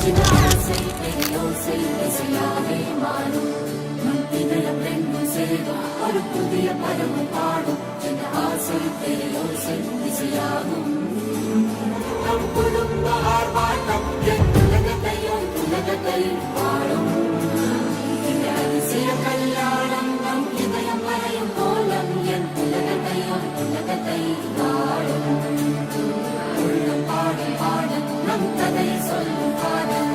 சின்ன ஆசை பெரியோசை இசையாவே மாறும் நம் இதயம் ரெண்டும் சேரும் ஒரு புதிய பருவம் பாடும் சின்ன ஆசை பெரியோசை இசையாகும் நம் குடும்ப ஆர்ப்பாட்டம் என் உலகத்தையும் பாடும் இந்த அதிசய கல்யாணம் நம் இதயம் வரையும் கோலம் என் உலகத்தை பாடும் உள்ளம் பாடும் பாடும் நம் கதை சொல்லும் பாடம்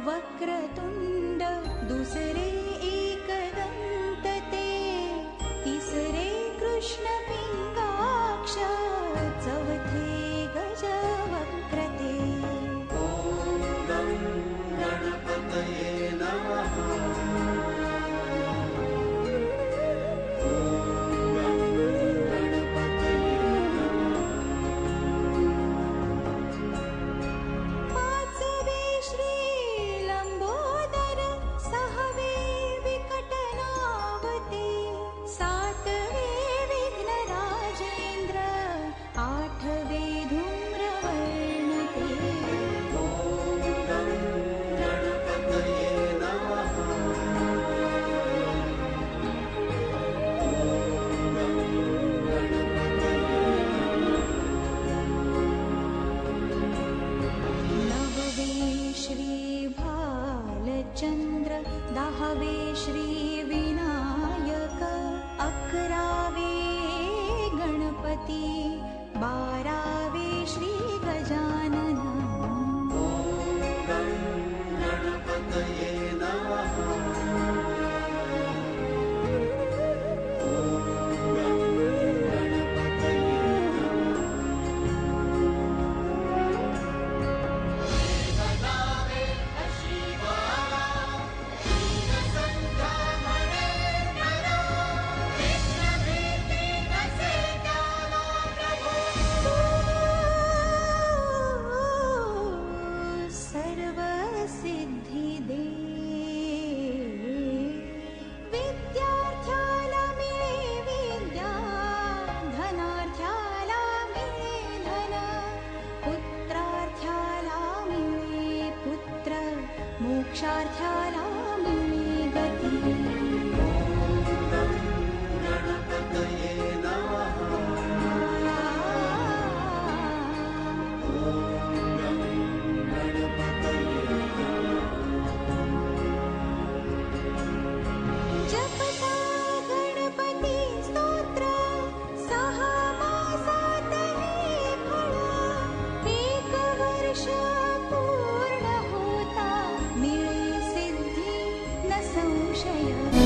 वक्रतुंड दुसरे एकदंत ते तिसरे कृष्ण पिंगाक्ष चौथे गजवक्रते गणपतये नमः चंद्र 10वे श्री विनायक 11वे गणपती 12वे श्री गजानन गणपतये नमः मोक्षार्थ्याला मिळे गती गणपतये नमः जपता गणपती स्तोत्र 6 मासात हे फळ 1 वर्ष पूर्ण होता मिळे सिद्धी न संशय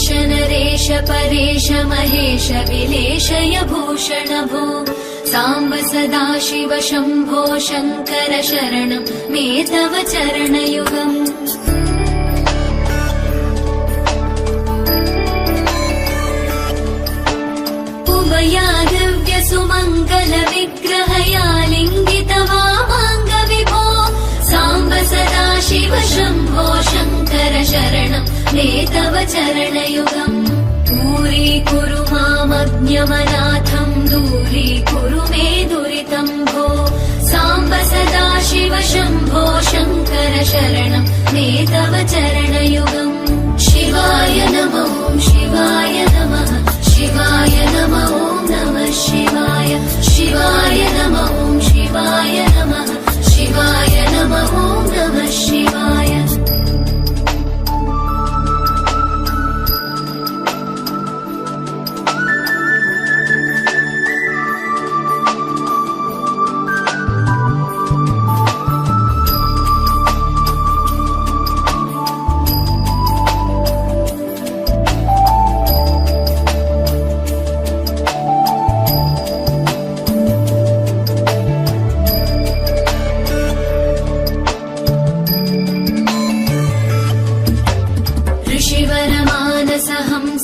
नरेश परेश महेश विलेशय भूषण भो साम्ब सदाशिव शम्भो शङ्कर शरणं मे तव चरणयुगम् उमया दिव्य सुमङ्गल विग्रहया लिङ्गित वामाङ्ग विभो साम्ब सदाशिव शम्भो शङ्कर शरणं मे तव चरणयुगम् दूरीकुरु मामज्ञमनाथं दूरीकुरु मे दुरितं भो साम्ब सदाशिव शम्भो शङ्कर शरणं मे तव चरणयुगम् शिवाय नमो शिवाय नमः शिवाय नमो नमः शिवाय शिवाय नमो शिवाय नमः शिवाय नमो नमः शिवाय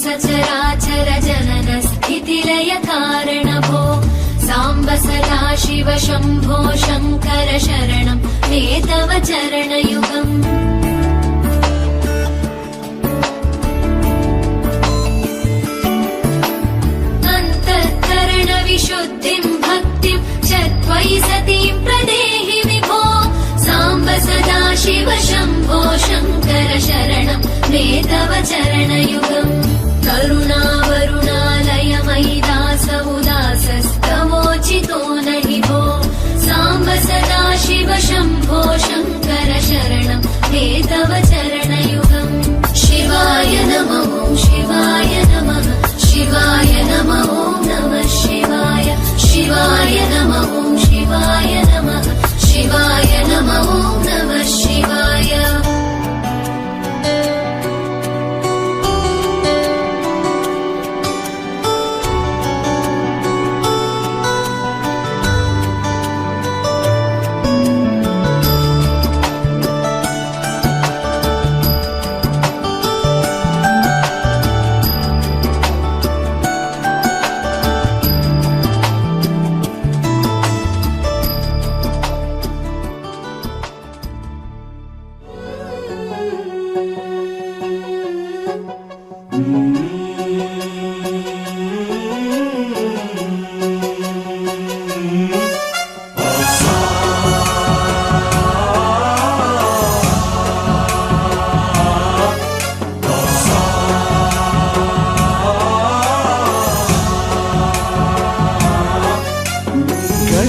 सचराचर जनन स्थितिलय कारण भो साम्ब सदाशिव शम्भो शङ्कर शरणं मे तव चरणयुगम् अन्तःकरण विशुद्धिं भक्तिं च त्वयि सतीं प्रदेहि विभो साम्ब सदाशिव शम्भो शङ्कर शरणं मे तव चरणयुगम् करुणावरुणालय मयि दास उदासस्तवोचितो नहि भो साम्ब सदाशिव शम्भो शङ्कर शरणं मे तव चरणयुगम् शिवाय नमो शिवाय नमः शिवाय नमो नमः शिवाय शिवाय नमो शिवाय नमः शिवाय नमो नमः शिवाय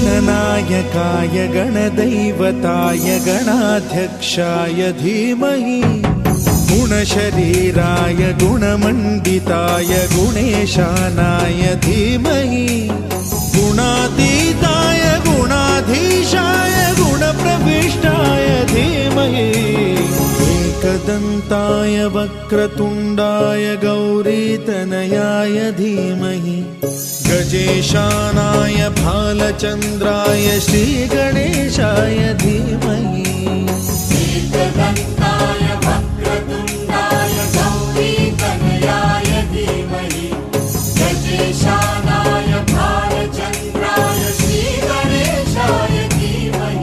गणनायकाय गणदैवताय गणाध्यक्षाय धीमहि गुणशरीराय गुणमण्डिताय गुणेशानाय धीमहि गुणातीताय गुणाधीशाय गुणप्रविष्टाय धीमहि एकदन्ताय वक्रतुण्डाय गौरीतनयाय धीमहि गजेशानाय भालचन्द्राय श्रीगणेशाय धीमहि एकदन्ताय वक्रतुण्डाय गौरीतनयाय धीमहि गजेशानाय भालचन्द्राय श्रीगणेशाय धीमहि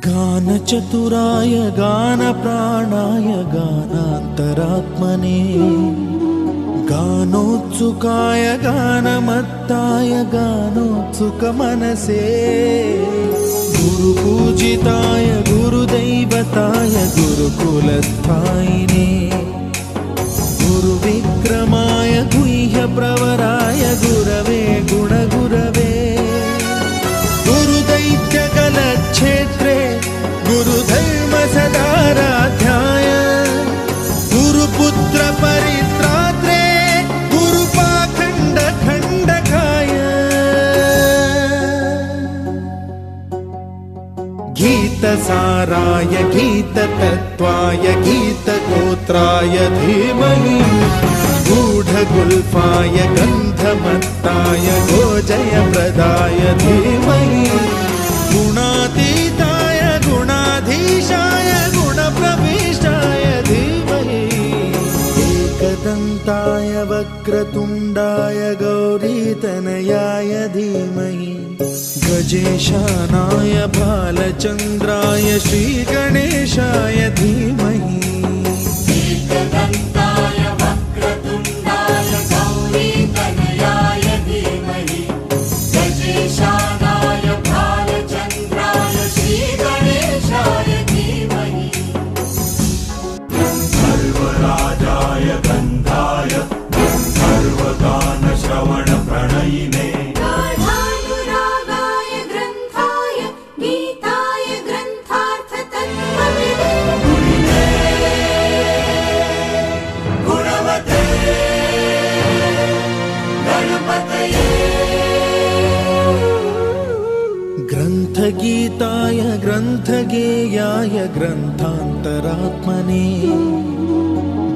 गानचतुराय गानप्राणाय गानान्तरात्मने गानोत्सुकाय गानमत्ताय गानोत्सुकमनसे गुरुपूजिताय गुरुदैवताय गुरुकुलस्थायिने गुरुविक्रमाय गुह्यप्रवराय गुरवे गुणगुरवे गुरुदैत्यकलक्षेत्रे गुरुधर्मसदाराध्याय गुरुपुत्र परित्रात्रे गुरुपाखण्ड खण्डकाय गीतसाराय गीततत्त्वाय गीतगोत्राय धीमहि गूढगुल्फाय गन्धमत्ताय गोजयप्रदाय धीमहि गुणातीताय गुणाधीशाय गुणप्रविष्टाय धीमहि एकदन्ताय वक्रतुण्डाय गौरीतनयाय धीमहि गजेशानाय बालचन्द्राय श्रीगणेशाय धीमहि एकदन्ताय वक्रतुण्डाय गौरीतनयाय धीमहि गजेशानाय भालचन्द्राय श्रीगणेशाय धीमहि सर्वराजाय गन्धाय सर्वगानश्रवणप्रणयिने गाढानुरागाय ग्रन्थाय गीताय ग्रन्थार्थतत्त्वविदे गुणवते गणपतये ग्रन्थगीताय ग्रन्थगेयाय ग्रन्थान्तरात्मने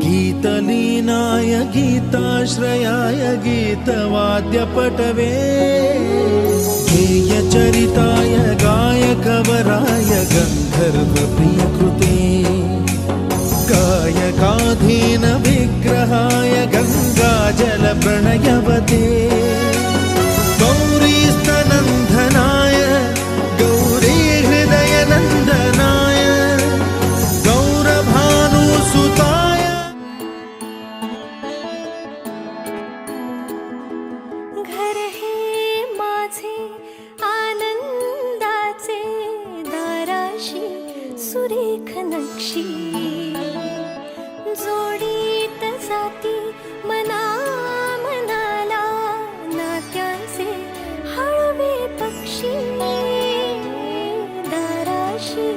गीतलीनाय गीताश्रयाय गीतवाद्यपटवे गेयचरिताय गायकवराय गन्धर्वप्रियकृते गायकाधीन विग्रहाय गङ्गाजलप्रणयवते गौरीस्तनन्दनाय गौरीहृदयनन्दनाय गौरभानुसुताय घर हे माझे आनंदाचे दाराशी सुरेख नक्षी जोडीत जाती मना मनाला नात्यांचे हळवे पक्षी दाराशी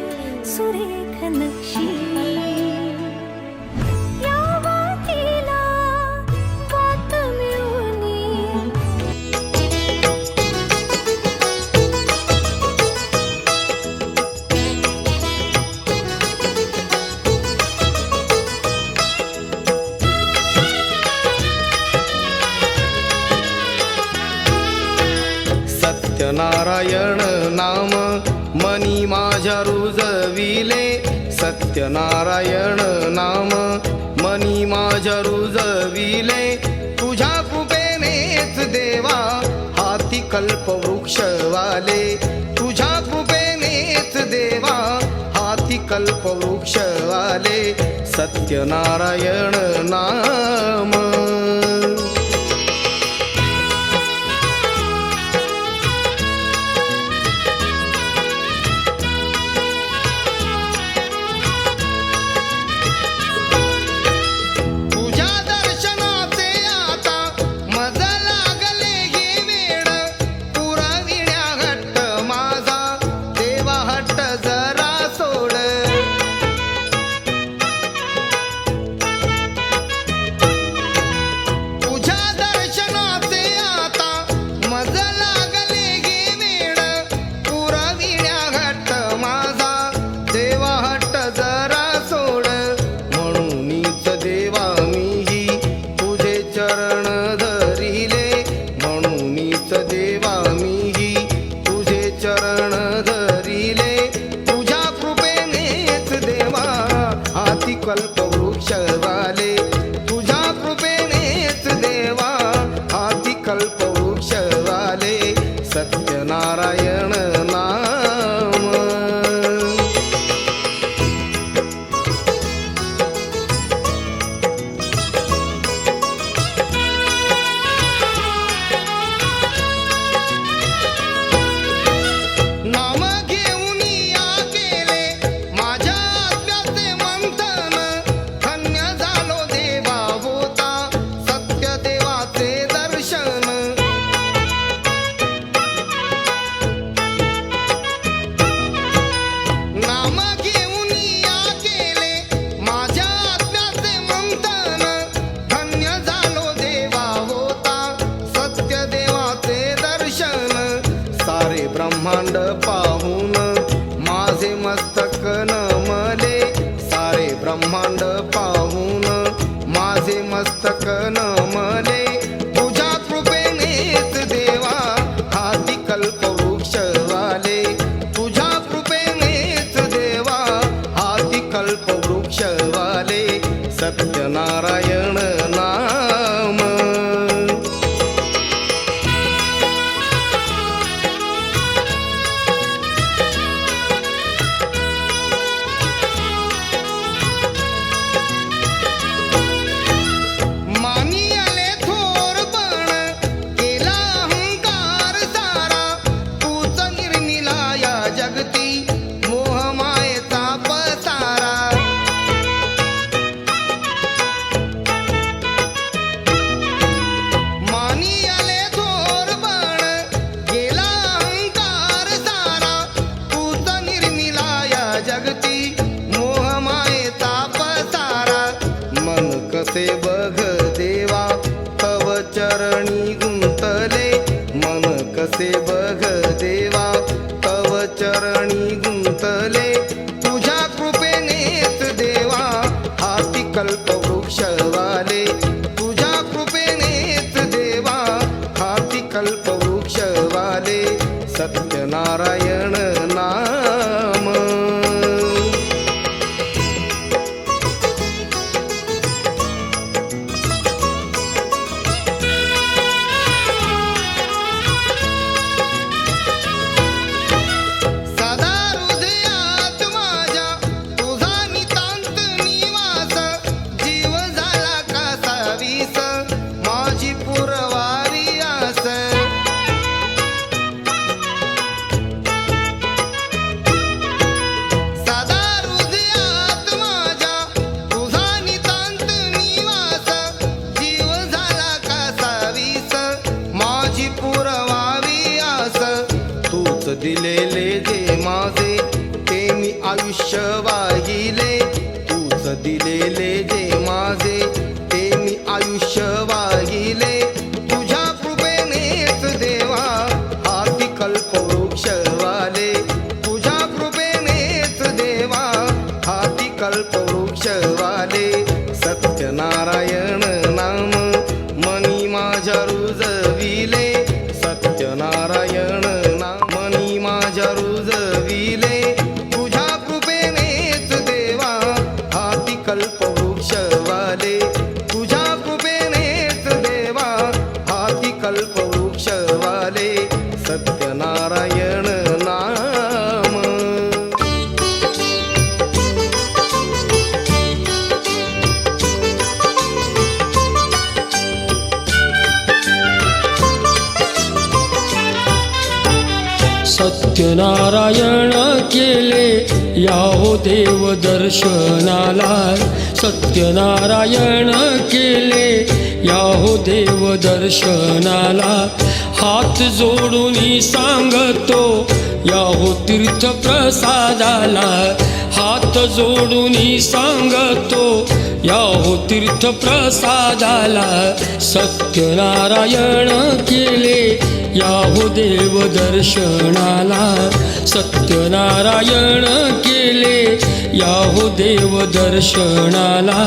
सुरेख नक्षी या वातीला वात मिळूनी सत्यनारायण नाम मनी माझ्या रुजविले सत्यनारायण नाम मनी माझ्या रुजविले तुझ्या कृपेनेच देवा हाती कल्पवृक्ष वाले तुझ्या कृपेनेच देवा हाती कल्पवृक्ष वाले सत्यनारायण नाम सत्यनारायण नाम नाम घेऊन ब्रह्मांड पाहून माझे मस्तक नमले सारे ब्रह्मांड पाहून माझे मस्तक नमले तुझ्या कृपेनेच देवा हाती कल्पवृक्ष वाले तुझ्या कृपेनेच देवा हाती कल्पवृक्ष वाले सत्यनारायण नाम मानी आले थोर पण केला अहंकार सारा तूच निर्मिला या जगती मोहमायेचा पसारा मानी आले थोर पण केला अहंकार सारा तूच निर्मिला या जगती मोहमायेचा पसारा मन कसे बघ देवा तव चरणी गुंतले मन कसे बघ देवा तव चरणी गुंतले तुझ्या कृपेनेच देवा हाती कल्पवृक्ष वाले तुझ्या कृपेनेच देवा हाती कल्पवृक्ष वाले सत्यनारायण नाम सदा हृदयात माझ्या तुझा नितांत निवास जीव झाला कसा वीस माझी पुरवारी आस सदा हृदयात माझ्या तुझा नितांत निवास जीव झाला कसा वीस माझी पुरवावी आस तूच दिलेले जे माझे ते मी आयुष्य वाहिले तूच दिलेले जे माझे ते मी आयुष्य वाहिले तुझ्या कृपेनेच देवा हाती कल्पवृक्ष वाले तुझ्या कृपेनेच देवा हाती कल्पवृक्ष वाले सत्यनारायण नाम मनी माझ्या रुजविले सत्यनारायण नाम मनी माझ्या रुजविले तुझ्या कृपेनेच देवा हाती कल्पवृक्ष वाले तुझ्या कृपेनेच देवा हाती कल्पवृक्ष वाले सत्यनारायण नाम सत्यनारायण केले याहो देव दर्शनाला सत्यनारायण केले याहो देव दर्शनाला हात जोडून सांगतो याहो तीर्थ प्रसादाला हात जोडून सांगतो याहो तीर्थ प्रसादाला सत्यनारायण केले याहो देव दर्शनाला सत्यनारायण केले याहो देव दर्शनाला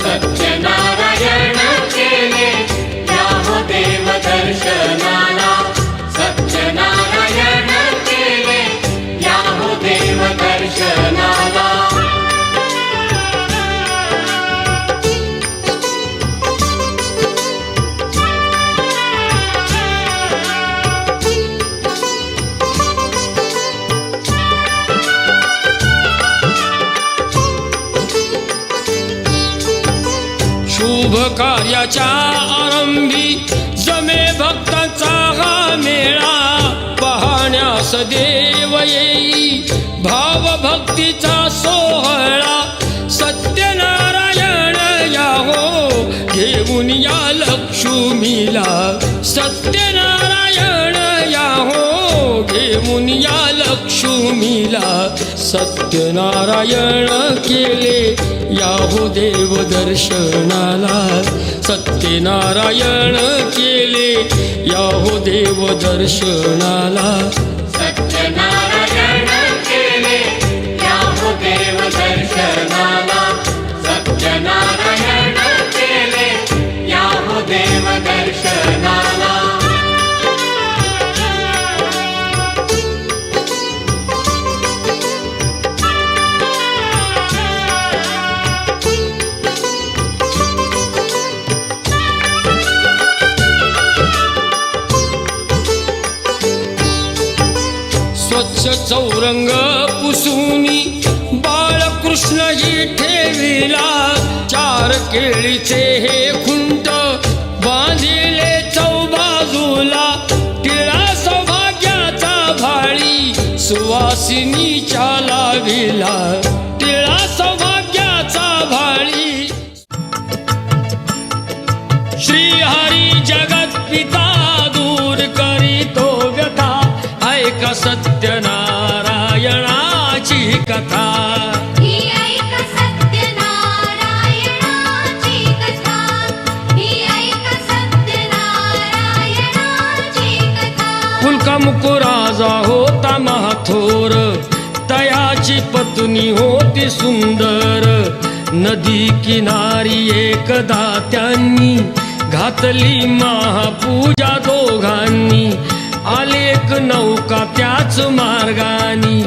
सत्यनारायण केले याहो देव दर्शनाला सत्यनारायण केले याहो देव दर्शनाला शुभ कार्याच्या आरंभी जमे भक्तांचा हा मेळा पाहण्यास देव येई भाव भक्तीचा सोहळा सत्यनारायण याहो घेऊन या लक्ष्मीला सत्यनारायण याहो घेऊन या लक्ष्मीला सत्यनारायण केले याहो देव दर्शनाला सत्यनारायण केले याहो देव दर्शनाला स्वच्छ चौरंग पुसूनी बाळकृष्णजी ठेविला 4 केळीचे हे खुंट बांधिले चौबाजूला टिळा सौभाग्याचा भाळी सुवासिनीच्या लाविला टिळा सौभाग्याचा भाळी श्री हरी जगत पिता दूर करीतो व्यथा ऐका सत्यनारायणाची कथा ही ऐक सत्यनारायणाची कथा ही ऐक सत्यनारायणाची कथा कुलका मुकुराजा होता महाथोर तयाची पत्नी होती सुंदर नदी किनारी एकदा त्यांनी घातली महापूजा दोघांनी आले एक नौका त्याच मार्गानी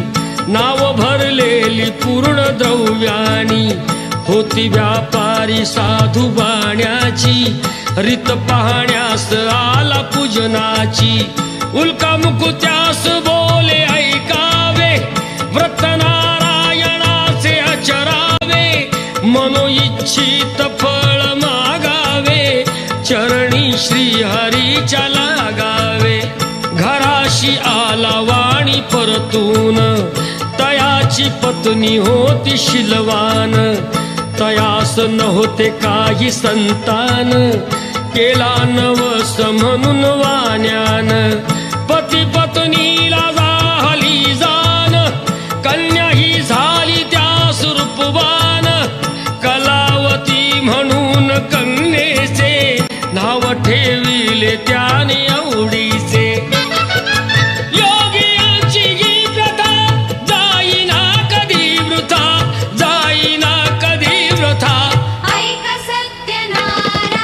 नाव भरलेली पूर्ण द्रव्यानी होती व्यापारी साधू बाण्याची रीत पाहण्यास आला पूजनाची उल्का मुकु त्यास बोले ऐकावे व्रत नारायणाचे आचरावे मनोइच्छित फळ मागावे चरणी श्री हरीच्या लागावे घराशी आला वाणी परतून तयाची पत्नी होती शिलवान तयास नव्हते काही संतान केला नवस म्हणून वाण्यान पती पत्नीला झाली जाण कन्या ही झाली त्यास रूपवान कलावती म्हणून कन्येचे नाव ठेविले त्याने आवडीचे योगियांची ही प्रथा जाईना कधी वृथा जाईना कधी वृथा ऐक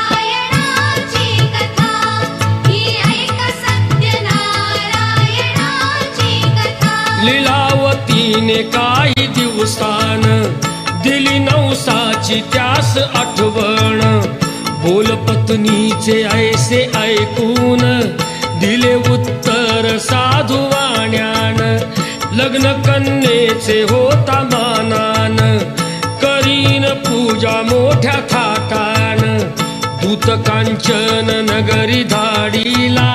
सत्यनारायणाची कथा ही ऐक सत्यनारायणाची कथा लीलावतीने काही दिवसान दिली नवसाची त्यास आठवण बोल पत्नीचे ऐसे ऐकून दिले उत्तर साधू वाण्यान लग्न कन्येचे होता मानान करीन पूजा मोठ्या थाटान दूत कांचन नगरी धाडीला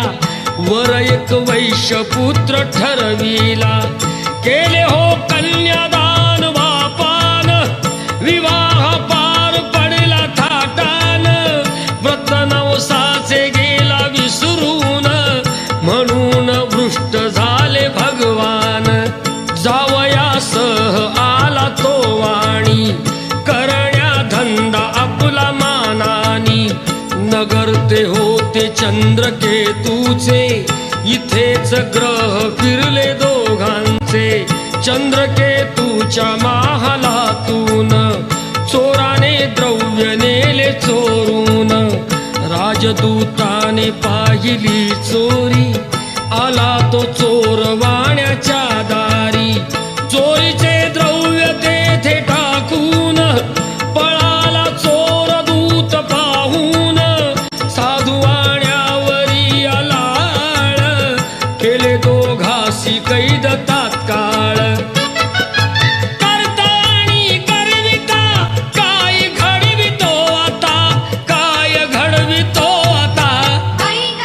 वर एक वैश्य पुत्र ठरविला केले हो कन्यादान वापान विवाह पार पडला थाटान व्रत नवसाचे गेला विसरून म्हणून भ्रष्ट झाले भगवान जावयासह आला तो वाणी करण्या धंदा आपला मानानी नगर ते होते चंद्रकेतूचे इथेच ग्रह फिरले दोघांचे चंद्रकेतूच्या महालातून चोराने द्रव्य नेले चोरून राजदूताने पाहिली चोरी आला तो चोर वाण्याच्या दारी चोरीचे द्रव्य तेथे टाकून पळाला चोर दूत पाहून साधू वाण्यावरी आलाळ केले दोघासी कैद तात्काळ करता आणि करविता काय घडवितो आता काय घडवितो आता ऐक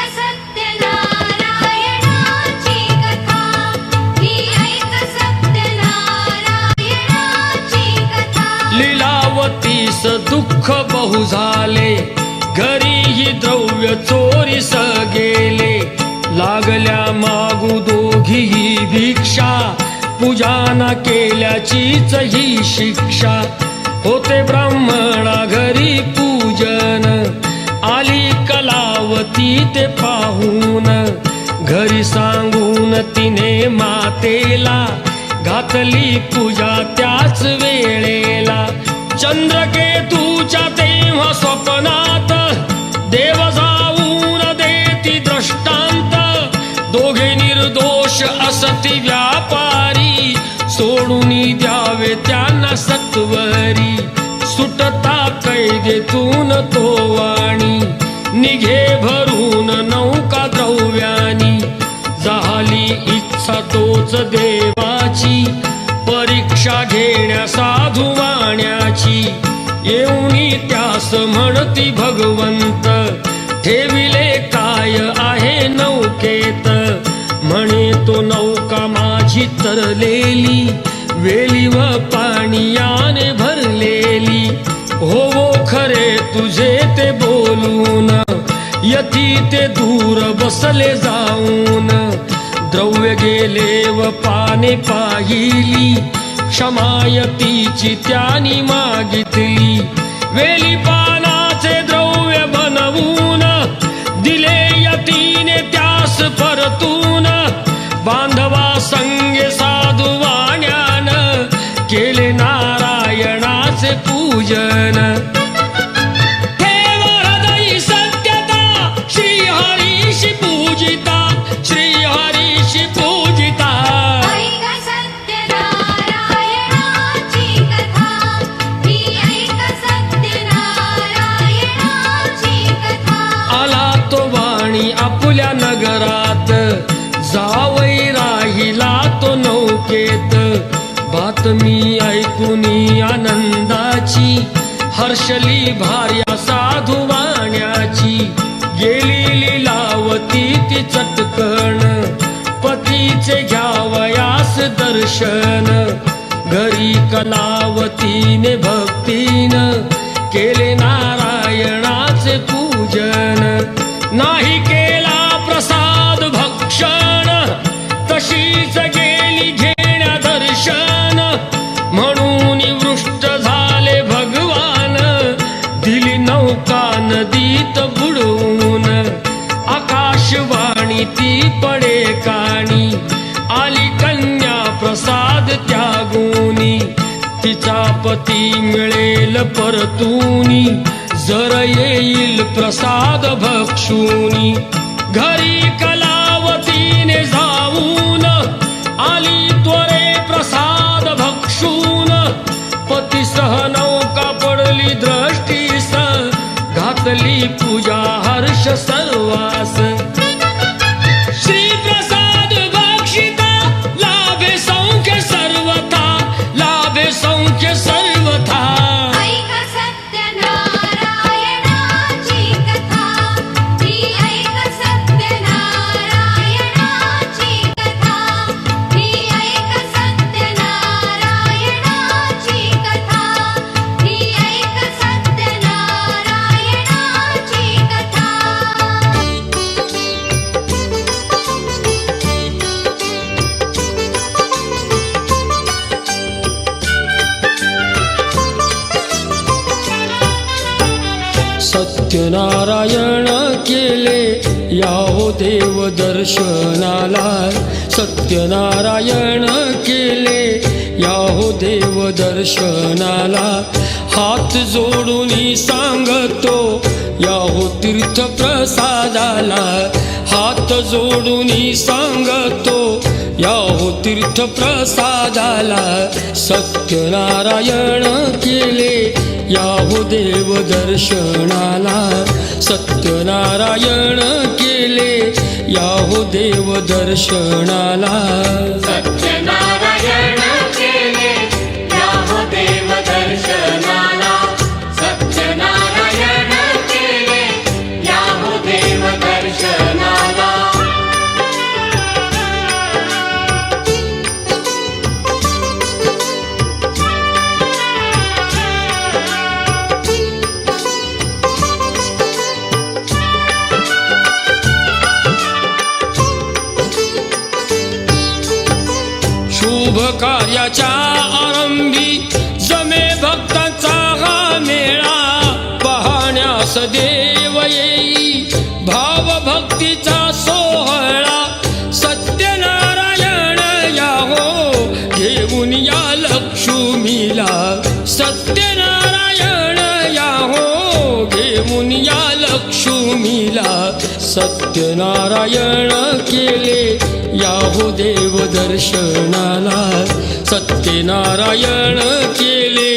सत्यनारायणाची कथा ही ऐक सत्यनारायणाची कथा लीलावतीस दुःख बहु झाले घरीही द्रव्य चोरीस गेले लागल्या मागू दोघीही भिक्षा पूजाना केल्याचीच ही शिक्षा होते ब्राह्मणा घरी पूजन आली कलावती ते पाहून घरी सांगून तिने मातेला घातली पूजा त्याच वेळेला चंद्रकेतूच्या तेव्हा स्वप्नात देव जाऊन देती दृष्टांत दोघे निर्दोष असती व्यापारी सोडून द्यावे त्यांना सत्वरी सुटता कैदेतून तो वाणी निघे भरून नौका द्रव्यानी झाली इच्छा असा तोच देवाची परीक्षा घेण्या साधू वाण्याची येऊनी त्यास म्हणती भगवंत ठेविले काय आहे नौकेत म्हणे तो नौका माझी तरलेली वेली व पाणीयाने भरलेली हो खरे तुझे ते बोलून यती ते दूर बसले जाऊन द्रव्य गेले व पाने पाहिली क्षमायतीची त्यानी मागितली वेली पानाचे द्रव्य बनवून दिले यतीने त्यास परतून बांधवा संगे साधू वाण्यान केले नारायणाचे पूजन ठेव हृदयी सत्यता श्रीहरीशी पूजिता श्रीहरीशी पूजिता ऐक सत्यनारायणाची कथा ही ऐक सत्यनारायणाची कथा आला तो वाणी आपुल्या नगरात जावई राहिला तो नौकेत बातमी ऐकुनी आनंदाची हर्षली भार्या साधू वाण्याची गेली लीलावती ती चटकण पतीचे घ्यावयास दर्शन घरी कलावतीने भक्तीन केले नारायणाचे पूजन नाही केला प्रसाद भक्षण तशीच गेली घेण्या दर्शन म्हणून वृष्ट झाले भगवान दिली नौका नदीत बुडवून आकाशवाणी ती पडे काणी आली कन्या प्रसाद त्यागुनी तिचा पती मिळेल परतूनी जर येईल प्रसाद भक्षुनी घरी कलावतीने जाऊन आली त्वरे प्रसाद भक्षून पतीसह नौका पडली दृष्टीस घातली पूजा हर्ष सर्वास श्री प्रसाद भक्षिता लाभे सौख्य सर्वथा लाभे सौख्य सर्वथा ऐक सत्यनारायणाची कथा ही ऐक सत्यनारायणाची कथा ही ऐक सत्यनारायणाची कथा ही ऐक सत्यनारायणाची कथा सत्यनारायण केले याहो देव दर्शनाला सत्यनारायण केले याहो देव दर्शनाला हात जोडून सांगतो याहो तीर्थ प्रसादाला हात जोडून सांगतो याहो तीर्थ प्रसादाला सत्यनारायण केले याहो देव दर्शनाला सत्यनारायण केले याहो देव दर्शनाला सत्यनारायण केले याहो देव दर्शनाला सत्यनारायण केले याहो देव दर्शनाला शुभ कार्याच्या आरंभी जमे भक्तांचा हा मेळा पाहण्यास देव येई भाव भक्तीचा सोहळा सत्यनारायण याहो घेऊन या लक्ष्मीला सत्यनारायण याहो घेऊन या लक्ष्मीला सत्यनारायण केले याहो देव दर्शनाला सत्यनारायण केले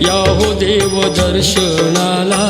याहो देव दर्शनाला